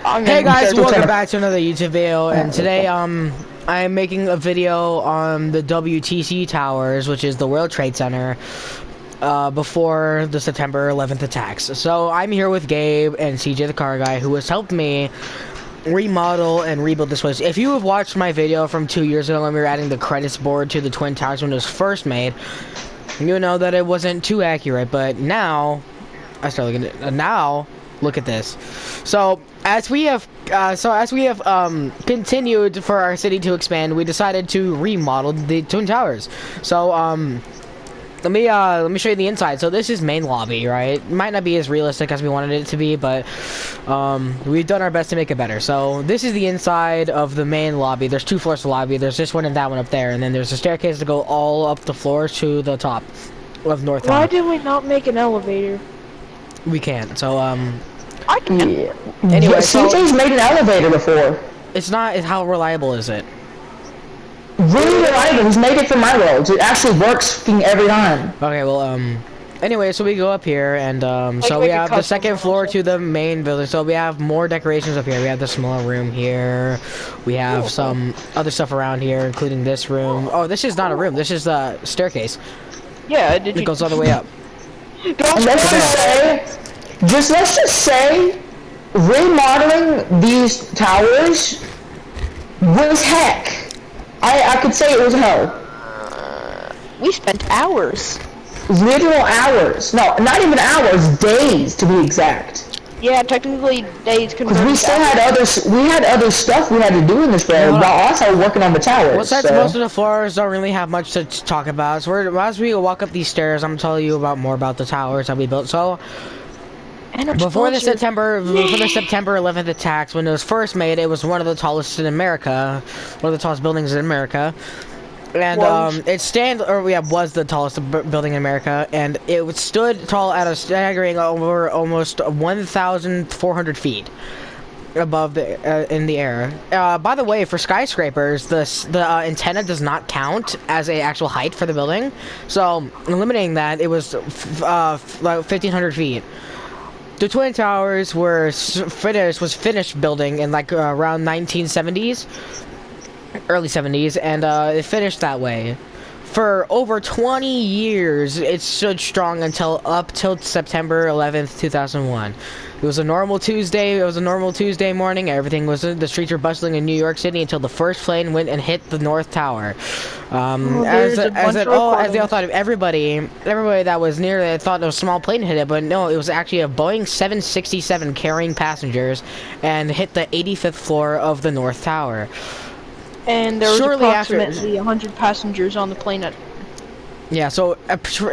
Hey guys, welcome back to another YouTube video, and today I'm making a video on the WTC Towers, which is the World Trade Center, before the September 11th attacks. So I'm here with Gabe and CJ the car guy, who has helped me remodel and rebuild this place. If you have watched my video from 2 years ago when we were adding the credits board to the Twin Towers when it was first made, you know that it wasn't too accurate, but now I start looking at now. Look at this. So as we have continued for our city to expand, we decided to remodel the Twin Towers. So let me show you the inside. So this is main lobby, right? It might not be as realistic as we wanted it to be, but we've done our best to make it better. So this is the inside of the main lobby. There's 2 floors to the lobby. There's this one and that one up there, and then there's a staircase to go all up the floors to the top of North Tower. Why did we not make an elevator? We can't. So I can. Yeah. Anyway, so CJ's made an elevator before. it's not. How reliable is it? Really reliable. He's made it for my roads. It actually works fucking every time. Okay, well, anyway, so we go up here, and, so we have the second floor to the main building, so we have more decorations up here. We have the small room here. We have some other stuff around here, including this room. Oh, this is not a room. This is the staircase. Yeah, did you? It goes all the way up. And let's just say, remodeling these towers was heck. I could say it was hell. We spent hours. Literal hours. No, not even hours. Days, to be exact. Yeah, technically days Because we still had other stuff we had to do in this place while also working on the towers. Well, since most of the floors don't really have much to talk about, so as we walk up these stairs, I'm telling you more about the towers that we built. So before the September 11th attacks, when it was first made, it was one of the tallest in America, one of the tallest buildings in America, and was the tallest building in America, and it stood tall at a staggering over almost 1,400 feet above in the air. By the way, for skyscrapers, the antenna does not count as a actual height for the building, so eliminating that, it was like 1,500 feet. The Twin Towers was finished building in like around 1970s, early 70s, and it finished that way. For over 20 years, it stood strong up till September 11th, 2001. It was a normal Tuesday. It was a normal Tuesday morning. Everything was the streets were bustling in New York City until the first plane went and hit the North Tower. As they all thought of everybody that was near it thought a small plane hit it, but no, it was actually a Boeing 767 carrying passengers and hit the 85th floor of the North Tower. And there was approximately 100 passengers on the plane. Yeah, so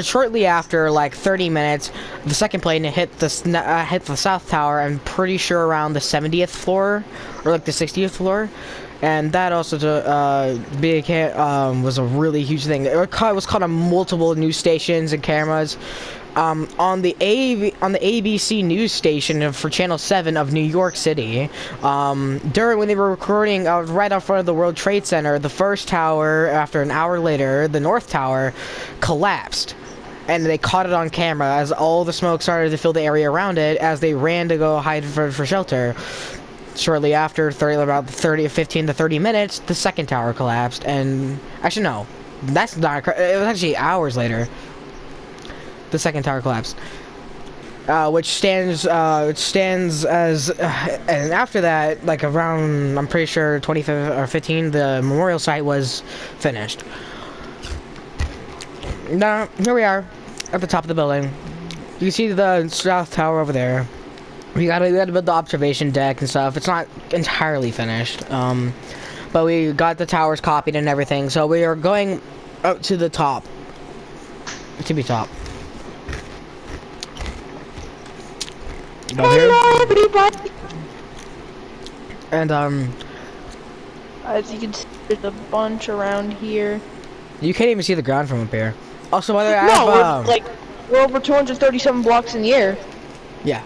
shortly after, like 30 minutes, the second plane hit the South Tower. I'm pretty sure around the 70th floor or like the 60th floor, and that also was a really huge thing. It was caught on multiple news stations and cameras. On the ABC news station for Channel 7 of New York City, when they were recording right out front of the World Trade Center, the first tower, after an hour later, the North Tower, collapsed. And they caught it on camera as all the smoke started to fill the area around it as they ran to go hide for shelter. Shortly after, about 15 to 30 minutes, the second tower collapsed, and... Actually, no. That's not... It was actually hours later. The second tower collapsed, which stands as, and after that, like around, I'm pretty sure 25 or 15, the memorial site was finished. Now, here we are, at the top of the building. You see the South Tower over there. We gotta build the observation deck and stuff. It's not entirely finished, but we got the towers copied and everything, so we are going up to the top. To be top. Hello, everybody. And as you can see, there's a bunch around here. you can't even see the ground from up here. Also, by the way, we're over 237 blocks in the air. Yeah.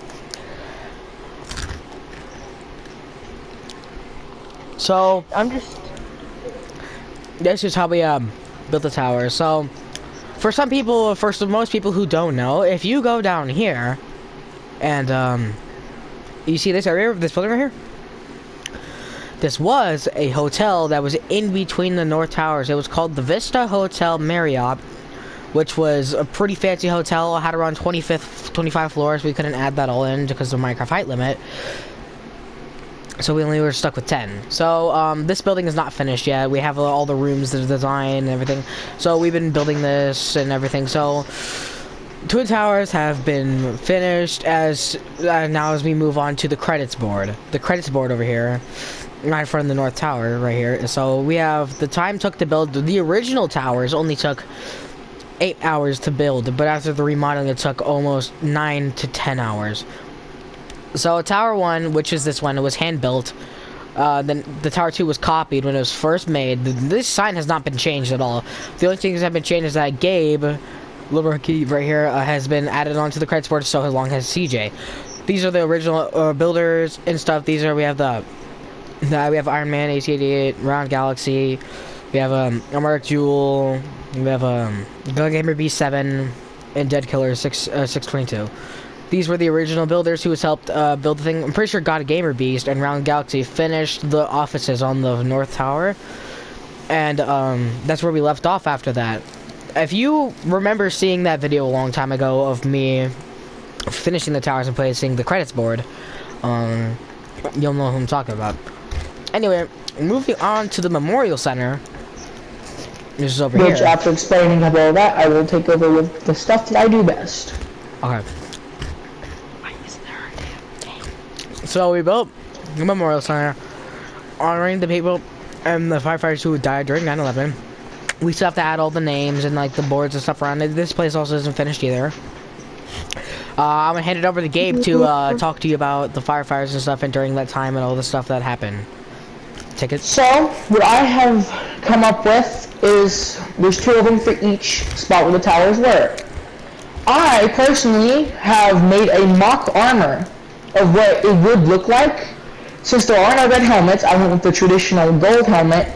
So this is how we built the tower. So for most people who don't know, if you go down here and you see this area, this building right here? this was a hotel that was in between the North Towers. It was called the Vista Hotel Marriott, which was a pretty fancy hotel. It had around 25 floors. We couldn't add that all in because of the Minecraft height limit. So we only were stuck with 10. So this building is not finished yet. We have all the rooms, the design, and everything. So we've been building this and everything. So Twin Towers have been finished as now as we move on to the credits board. The credits board over here, right in front of the North Tower, right here. So we have the time took to build the original towers only took 8 hours to build, but after the remodeling it took almost 9 to 10 hours. So Tower 1, which is this one, it was hand built. Then the Tower 2 was copied when it was first made. This sign has not been changed at all. The only things that have been changed is that Gabe, little rookie right here, has been added onto the credits board, so long as CJ. These are the original builders and stuff. These are, we have we have Iron Man, AC-88, Round Galaxy. We have Mark Jewel. We have Gun Gamer B7 and Dead Killer 622. These were the original builders who has helped build the thing. I'm pretty sure God Gamer Beast and Round Galaxy finished the offices on the North Tower, and that's where we left off after that. If you remember seeing that video a long time ago of me finishing the towers and placing the credits board, you'll know who I'm talking about. Anyway, moving on to the Memorial Center. This is over here. Which, after explaining about that, I will take over with the stuff that I do best. Okay. So we built the Memorial Center, honoring the people and the firefighters who died during 9/11. We still have to add all the names and like the boards and stuff around it. This place also isn't finished either. I'm gonna hand it over to Gabe to talk to you about the firefighters and stuff and during that time and all the stuff that happened. Tickets. So, what I have come up with is there's 2 of them for each spot where the towers were. I personally have made a mock armor of what it would look like. Since there are no red helmets, I went with the traditional gold helmet,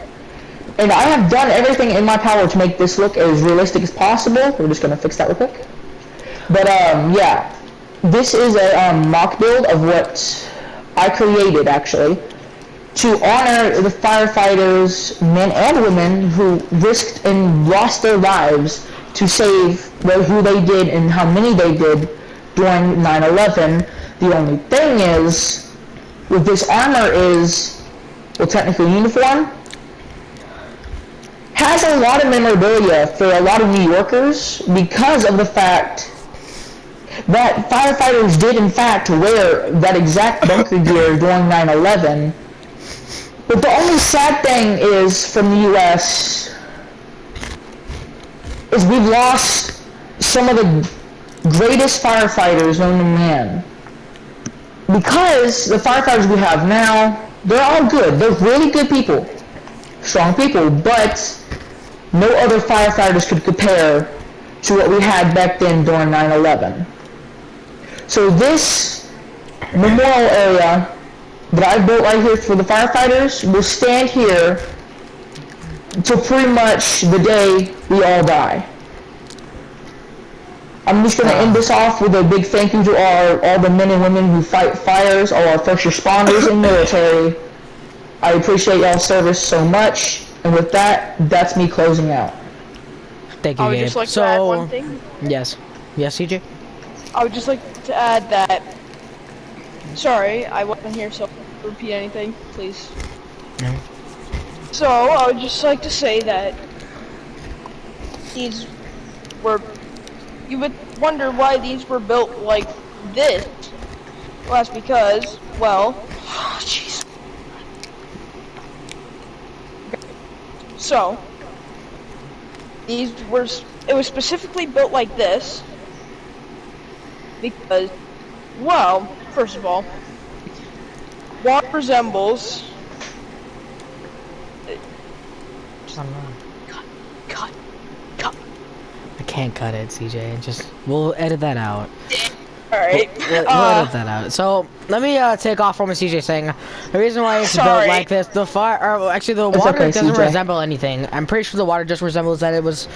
and I have done everything in my power to make this look as realistic as possible. We're just gonna fix that real quick. But yeah, this is a mock build of what I created actually to honor the firefighters, men and women, who risked and lost their lives to save who they did and how many they did during 9/11. The only thing is, with this armor is, well, technically uniform, has a lot of memorabilia for a lot of New Yorkers because of the fact that firefighters did in fact wear that exact bunker gear during 9/11. But the only sad thing is, from the US, is we've lost some of the greatest firefighters known to man. Because the firefighters we have now, they're all good. They're really good people. Strong people, but no other firefighters could compare to what we had back then during 9/11. So this memorial area that I built right here for the firefighters will stand here until pretty much the day we all die. I'm just going to end this off with a big thank you to all the men and women who fight fires, all our first responders and military. I appreciate y'all's service so much, and with that, that's me closing out. Thank you, I would Gabe. just like to add one thing. Yes. Yes, CJ? I would just like to add that. Sorry, I wasn't here, so repeat anything, please. No. So, I would just like to say that these were. You would wonder why these were built like this. Well, that's because, well, oh, jeez. So, it was specifically built like this because, well, first of all, water resembles. Cut. I can't cut it, CJ. Just we'll edit that out. Alright. We'll edit that out. So let me take off from what CJ saying. The reason why it's built like this, the actually the water doesn't resemble anything. I'm pretty sure the water just resembles that it was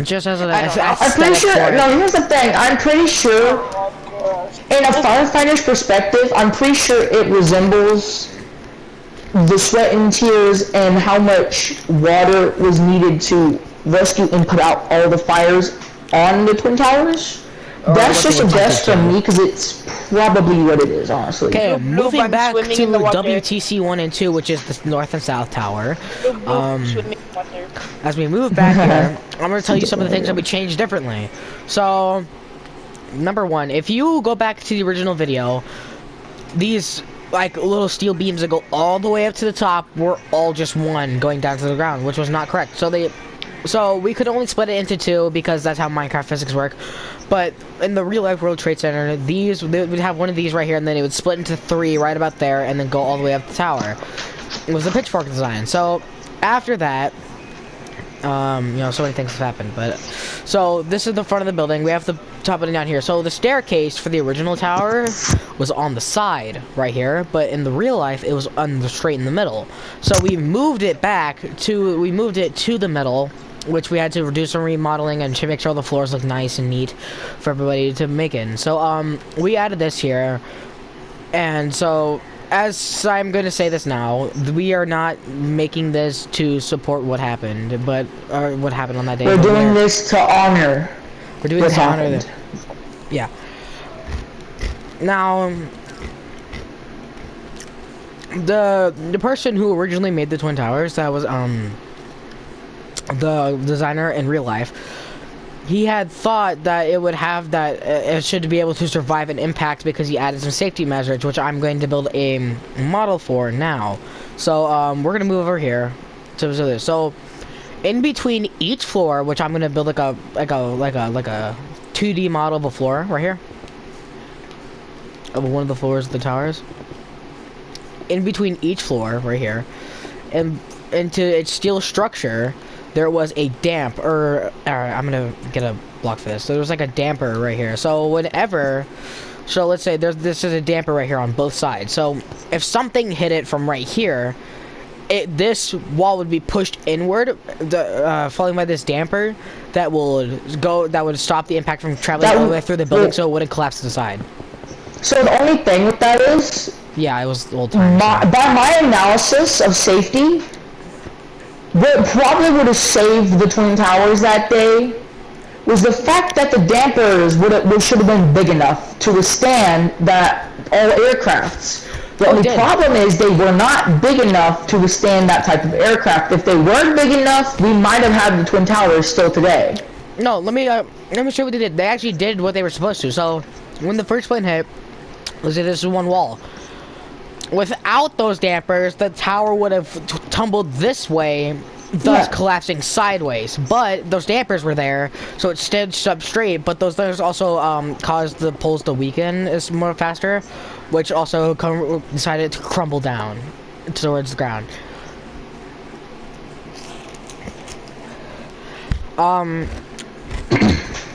just as an aesthetic. I'm pretty sure. No, here's the thing. I'm pretty sure, in a firefighter's perspective, I'm pretty sure it resembles the sweat and tears and how much water was needed to rescue and put out all the fires on the Twin Towers. That's just a guess from me because it's probably what it is, honestly. Okay, moving I'm back to swimming in the water. WTC 1 and 2, which is the North and South Tower. Swimming in water. As we move back here, I'm going to tell you some of the things that we changed differently. So, number one, if you go back to the original video, these like little steel beams that go all the way up to the top were all just one going down to the ground, which was not correct. So we could only split it into two because that's how Minecraft physics work. But in the real life World Trade Center, they would have one of these right here, and then it would split into three right about there, and then go all the way up the tower. It was a pitchfork design. So after that, you know, so many things have happened. But so this is the front of the building. We have the top of it down here. So the staircase for the original tower was on the side right here, but in the real life it was on the straight in the middle. So we moved it to the middle, which we had to reduce some remodeling and to make sure all the floors look nice and neat for everybody to make in. So we added this here, and so as I'm going to say this now, we are not making this to support what happened, but what happened on that day. We're doing this to honor. We're doing this to honor this. Yeah. Now, the person who originally made the Twin Towers, that was the designer in real life, he had thought that it would have that it should be able to survive an impact because he added some safety measures, which I'm going to build a model for now. So we're gonna move over here to this. So in between each floor, which I'm gonna build like a 2D model of a floor right here of one of the floors of the towers. In between each floor right here, and into its steel structure, there was a damp, alright, I'm gonna get a block for this. So there's like a damper right here. So let's say this is a damper right here on both sides. So if something hit it from right here, this wall would be pushed inward, falling by this damper that would stop the impact from traveling all the way through the building, so it wouldn't collapse to the side. So the only thing with that is, yeah, it was old times. By my analysis of safety, what probably would have saved the Twin Towers that day was the fact that the dampers should have been big enough to withstand that all aircrafts. The only problem is they were not big enough to withstand that type of aircraft. If they weren't big enough, we might have had the Twin Towers still today. No, let me show you what they did. They actually did what they were supposed to. So when the first plane hit, let's say this is one wall. Without those dampers, the tower would have tumbled this way, thus collapsing sideways. But those dampers were there, so it stood up straight. But those also caused the poles to weaken more faster, which also decided to crumble down towards the ground.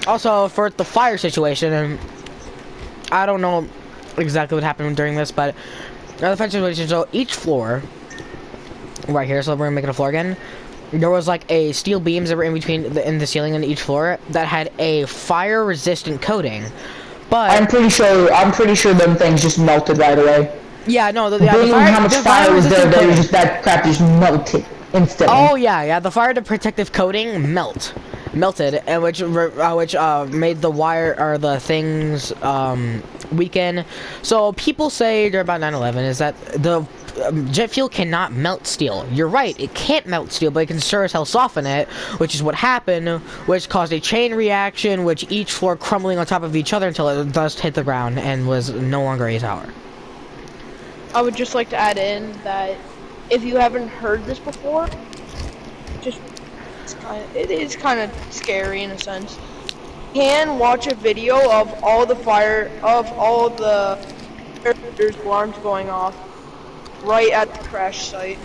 Also, for the fire situation, and I don't know exactly what happened during this, but the fire situation, so each floor, right here, so we're gonna make it a floor again, there was like a steel beams that were in between in the ceiling on each floor that had a fire resistant coating. But I'm pretty sure them things just melted right away. Yeah, no, how much fire was there, that crap just melted instantly. Oh yeah, the fire protective coating melted, and which made the wire or the things weaken. So people say during about 9/11 is that the jet fuel cannot melt steel. You're right, it can't melt steel, but it can sure as hell soften it, which is what happened, which caused a chain reaction, which each floor crumbling on top of each other until it dust hit the ground and was no longer a tower. I would just like to add in that if you haven't heard this before, it is kind of scary in a sense. You can watch a video of all the alarms going off right at the crash site.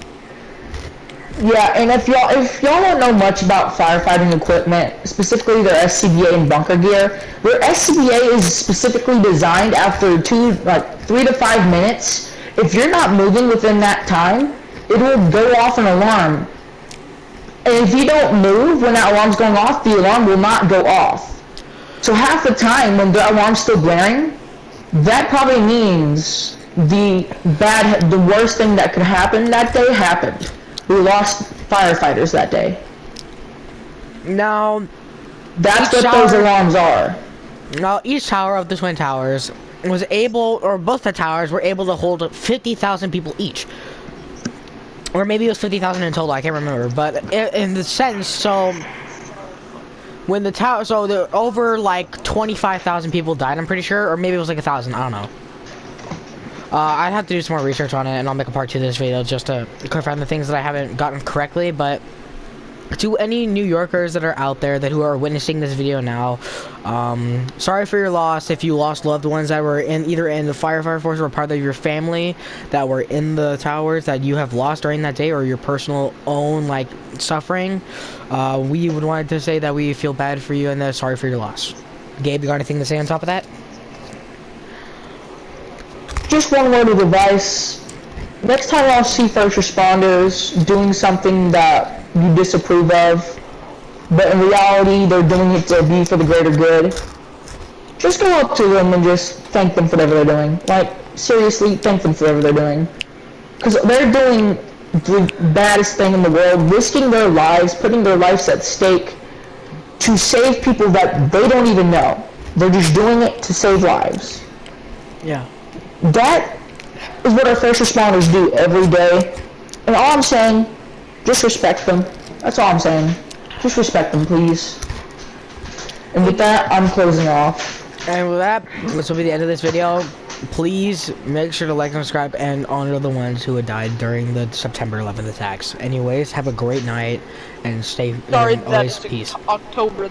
Yeah, and if y'all don't know much about firefighting equipment, specifically their SCBA and bunker gear, their SCBA is specifically designed after 3 to 5 minutes. If you're not moving within that time, it will go off an alarm. And if you don't move when that alarm's going off, the alarm will not go off. So half the time when the alarm's still blaring, that probably means the worst thing that could happen that day happened. We lost firefighters that day. Now, That's each what those tower- alarms are. now each tower of the Twin Towers was able, or both the towers were able to hold 50,000 people each. Or maybe it was 50,000 in total, I can't remember. But in the sense, so when the tower, so the over like 25,000 people died, I'm pretty sure, or maybe it was like 1,000, I don't know. I'd have to do some more research on it, and I'll make a part 2 of this video just to clarify the things that I haven't gotten correctly. But to any New Yorkers that are out there who are witnessing this video now, sorry for your loss. If you lost loved ones that were either in the firefighter force or part of your family that were in the towers that you have lost during that day, or your personal own like suffering, we would want to say that we feel bad for you and that sorry for your loss. Gabe, you got anything to say on top of that? Just one word of advice. Next time y'all see first responders doing something that you disapprove of, but in reality they're doing it to be for the greater good, just go up to them and just thank them for whatever they're doing. Like, seriously, thank them for whatever they're doing. Because they're doing the baddest thing in the world, risking their lives, putting their lives at stake to save people that they don't even know. They're just doing it to save lives. Yeah. That is what our first responders do every day. And all I'm saying, just respect them. That's all I'm saying. Just respect them, please. And with that, I'm closing off. And with that, this will be the end of this video. Please make sure to like and subscribe and honor the ones who had died during the September 11th attacks. Anyways, have a great night and stay Sorry, and always that's peace. October.